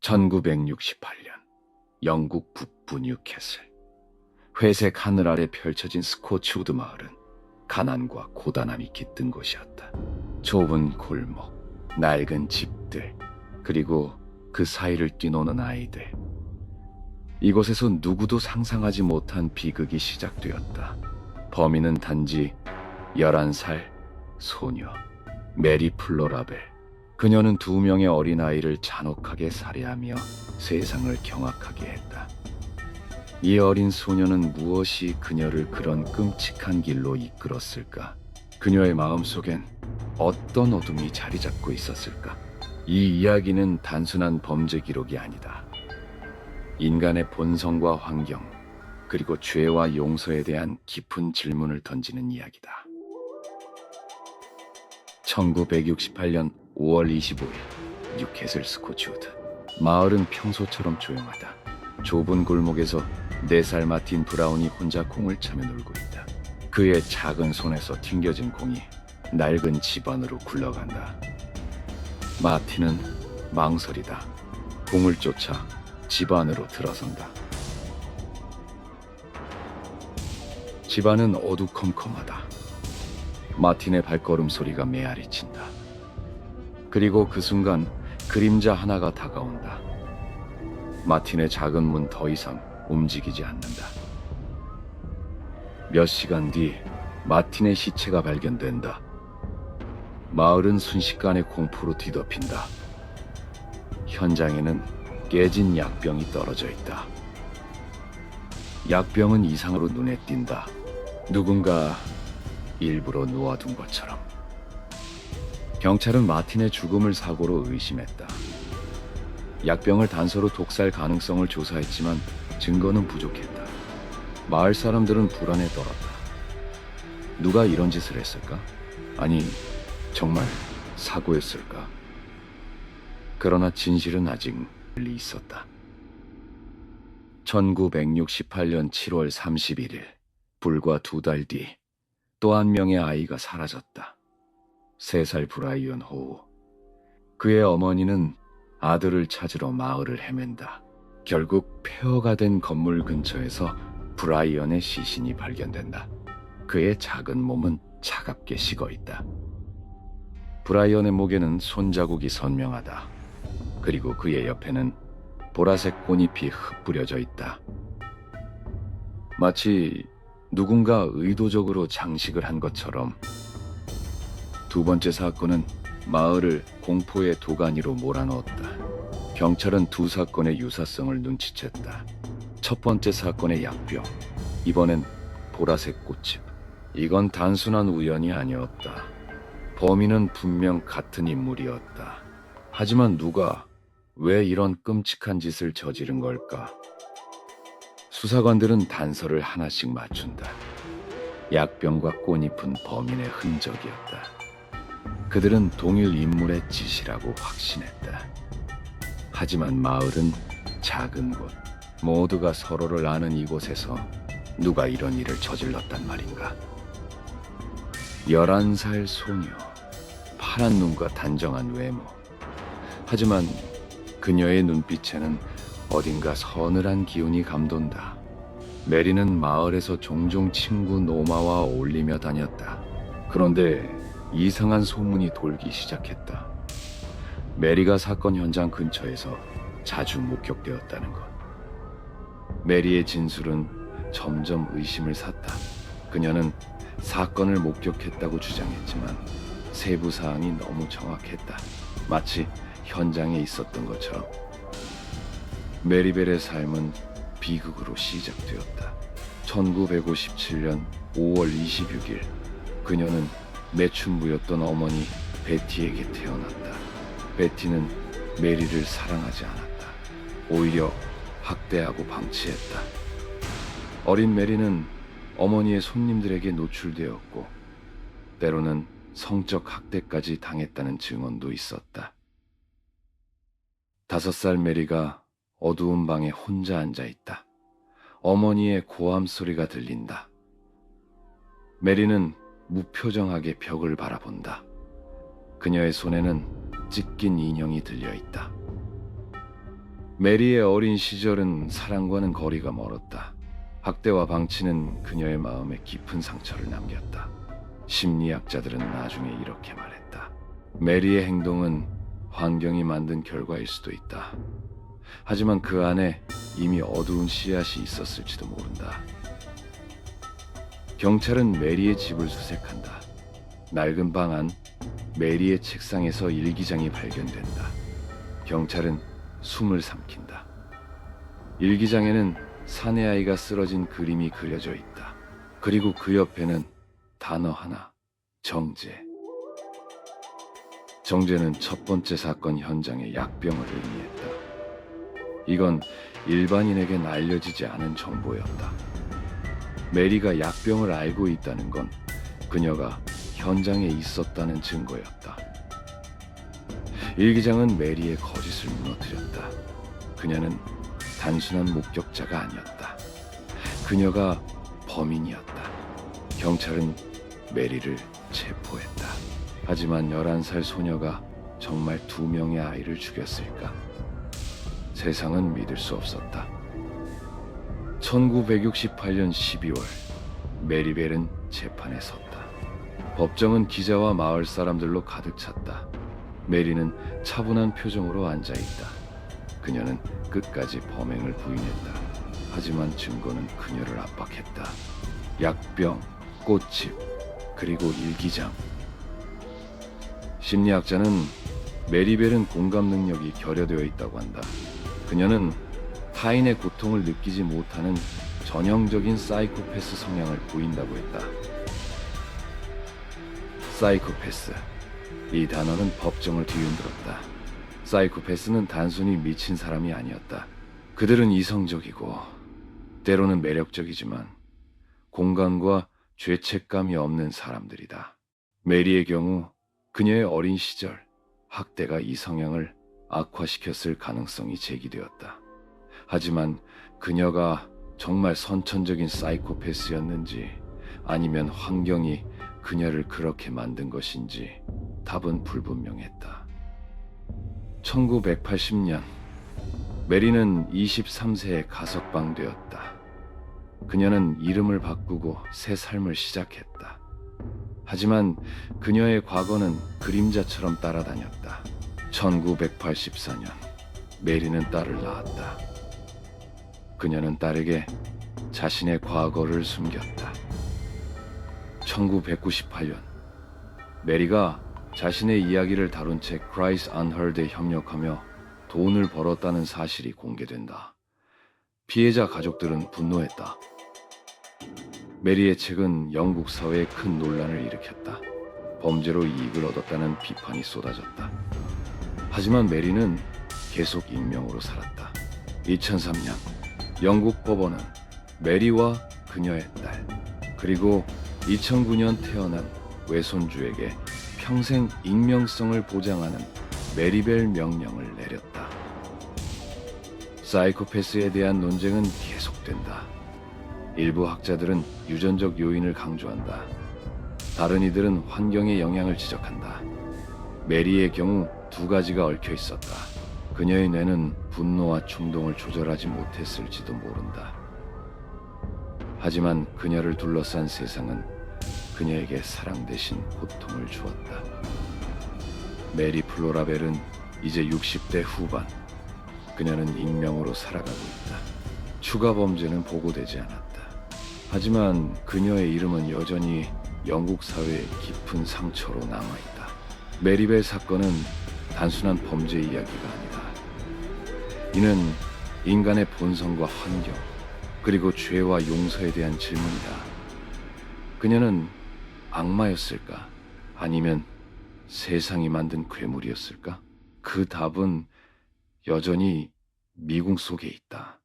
1968년 영국 북부 뉴캐슬. 회색 하늘 아래 펼쳐진 스코츠우드 마을은 가난과 고단함이 깃든 곳이었다. 좁은 골목, 낡은 집들, 그리고 그 사이를 뛰노는 아이들. 이곳에서 누구도 상상하지 못한 비극이 시작되었다. 범인은 단지 11살 소녀 메리 플로라벨. 그녀는 2명의 어린아이를 잔혹하게 살해하며 세상을 경악하게 했다. 이 어린 소녀는 무엇이 그녀를 그런 끔찍한 길로 이끌었을까? 그녀의 마음속엔 어떤 어둠이 자리 잡고 있었을까? 이 이야기는 단순한 범죄 기록이 아니다. 인간의 본성과 환경, 그리고 죄와 용서에 대한 깊은 질문을 던지는 이야기다. 1968년 5월 25일 뉴캐슬 스코츠우드. 마을은 평소처럼 조용하다. 좁은 골목에서 4살 마틴 브라운이 혼자 공을 차며 놀고 있다. 그의 작은 손에서 튕겨진 공이 낡은 집 안으로 굴러간다. 마틴은 망설이다. 공을 쫓아 집 안으로 들어선다. 집 안은 어두컴컴하다. 마틴의 발걸음 소리가 메아리친다. 그리고 그 순간 그림자 하나가 다가온다. 마틴의 작은 문 더 이상 움직이지 않는다. 몇 시간 뒤 마틴의 시체가 발견된다. 마을은 순식간에 공포로 뒤덮인다. 현장에는 깨진 약병이 떨어져 있다. 약병은 이상으로 눈에 띈다. 누군가 일부러 놓아둔 것처럼. 경찰은 마틴의 죽음을 사고로 의심했다. 약병을 단서로 독살 가능성을 조사했지만 증거는 부족했다. 마을 사람들은 불안에 떨었다. 누가 이런 짓을 했을까? 아니, 정말 사고였을까? 그러나 진실은 아직 멀리 있었다. 1968년 7월 31일, 불과 2달 뒤 또 한 명의 아이가 사라졌다. 3살 브라이언 호우. 그의 어머니는 아들을 찾으러 마을을 헤맨다. 결국 폐허가 된 건물 근처에서 브라이언의 시신이 발견된다. 그의 작은 몸은 차갑게 식어있다. 브라이언의 목에는 손자국이 선명하다. 그리고 그의 옆에는 보라색 꽃잎이 흩뿌려져 있다. 마치 누군가 의도적으로 장식을 한 것처럼. 2번째 사건은 마을을 공포의 도가니로 몰아넣었다. 경찰은 2 사건의 유사성을 눈치챘다. 첫 번째 사건의 약병, 이번엔 보라색 꽃집. 이건 단순한 우연이 아니었다. 범인은 분명 같은 인물이었다. 하지만 누가 왜 이런 끔찍한 짓을 저지른 걸까? 수사관들은 단서를 하나씩 맞춘다. 약병과 꽃잎은 범인의 흔적이었다. 그들은 동일 인물의 짓이라고 확신했다. 하지만 마을은 작은 곳, 모두가 서로를 아는 이곳에서 누가 이런 일을 저질렀단 말인가? 11살 소녀, 파란 눈과 단정한 외모. 하지만 그녀의 눈빛에는 어딘가 서늘한 기운이 감돈다. 메리는 마을에서 종종 친구 노마와 어울리며 다녔다. 그런데 이상한 소문이 돌기 시작했다. 메리가 사건 현장 근처에서 자주 목격되었다는 것. 메리의 진술은 점점 의심을 샀다. 그녀는 사건을 목격했다고 주장했지만 세부 사항이 너무 정확했다. 마치 현장에 있었던 것처럼. 메리벨의 삶은 비극으로 시작되었다. 1957년 5월 26일, 그녀는 매춘부였던 어머니 베티에게 태어났다. 베티는 메리를 사랑하지 않았다. 오히려 학대하고 방치했다. 어린 메리는 어머니의 손님들에게 노출되었고 때로는 성적 학대까지 당했다는 증언도 있었다. 5살 메리가 어두운 방에 혼자 앉아있다. 어머니의 고함 소리가 들린다. 메리는 무표정하게 벽을 바라본다. 그녀의 손에는 찢긴 인형이 들려있다. 메리의 어린 시절은 사랑과는 거리가 멀었다. 학대와 방치는 그녀의 마음에 깊은 상처를 남겼다. 심리학자들은 나중에 이렇게 말했다. 메리의 행동은 환경이 만든 결과일 수도 있다. 하지만 그 안에 이미 어두운 씨앗이 있었을지도 모른다. 경찰은 메리의 집을 수색한다. 낡은 방 안 메리의 책상에서 일기장이 발견된다. 경찰은 숨을 삼킨다. 일기장에는 사내아이가 쓰러진 그림이 그려져 있다. 그리고 그 옆에는 단어 하나, 정제. 정제는 첫 번째 사건 현장의 약병을 의미했다. 이건 일반인에겐 알려지지 않은 정보였다. 메리가 약병을 알고 있다는 건 그녀가 현장에 있었다는 증거였다. 일기장은 메리의 거짓을 무너뜨렸다. 그녀는 단순한 목격자가 아니었다. 그녀가 범인이었다. 경찰은 메리를 체포했다. 하지만 11살 소녀가 정말 2명의 아이를 죽였을까? 세상은 믿을 수 없었다. 1968년 12월, 메리벨은 재판에 섰다. 법정은 기자와 마을 사람들로 가득 찼다. 메리는 차분한 표정으로 앉아있다. 그녀는 끝까지 범행을 부인했다. 하지만 증거는 그녀를 압박했다. 약병, 꽃집, 그리고 일기장. 심리학자는 메리벨은 공감 능력이 결여되어 있다고 한다. 그녀는 타인의 고통을 느끼지 못하는 전형적인 사이코패스 성향을 보인다고 했다. 사이코패스. 이 단어는 법정을 뒤흔들었다. 사이코패스는 단순히 미친 사람이 아니었다. 그들은 이성적이고 때로는 매력적이지만 공감과 죄책감이 없는 사람들이다. 메리의 경우 그녀의 어린 시절 학대가 이 성향을 악화시켰을 가능성이 제기되었다. 하지만 그녀가 정말 선천적인 사이코패스였는지 아니면 환경이 그녀를 그렇게 만든 것인지 답은 불분명했다. 1980년 메리는 23세에 가석방되었다. 그녀는 이름을 바꾸고 새 삶을 시작했다. 하지만 그녀의 과거는 그림자처럼 따라다녔다. 1984년 메리는 딸을 낳았다. 그녀는 딸에게 자신의 과거를 숨겼다. 1998년 메리가 자신의 이야기를 다룬 책 Cries Unheard에 협력하며 돈을 벌었다는 사실이 공개된다. 피해자 가족들은 분노했다. 메리의 책은 영국 사회에 큰 논란을 일으켰다. 범죄로 이익을 얻었다는 비판이 쏟아졌다. 하지만 메리는 계속 익명으로 살았다. 2003년 영국 법원은 메리와 그녀의 딸, 그리고 2009년 태어난 외손주에게 평생 익명성을 보장하는 메리벨 명령을 내렸다. 사이코패스에 대한 논쟁은 계속된다. 일부 학자들은 유전적 요인을 강조한다. 다른 이들은 환경의 영향을 지적한다. 메리의 경우 2가지가 얽혀 있었다. 그녀의 뇌는 분노와 충동을 조절하지 못했을지도 모른다. 하지만 그녀를 둘러싼 세상은 그녀에게 사랑 대신 고통을 주었다. 메리 플로라벨은 이제 60대 후반. 그녀는 익명으로 살아가고 있다. 추가 범죄는 보고되지 않았다. 하지만 그녀의 이름은 여전히 영국 사회의 깊은 상처로 남아있다. 메리벨 사건은 단순한 범죄 이야기가 아니다. 이는 인간의 본성과 환경, 그리고 죄와 용서에 대한 질문이다. 그녀는 악마였을까? 아니면 세상이 만든 괴물이었을까? 그 답은 여전히 미궁 속에 있다.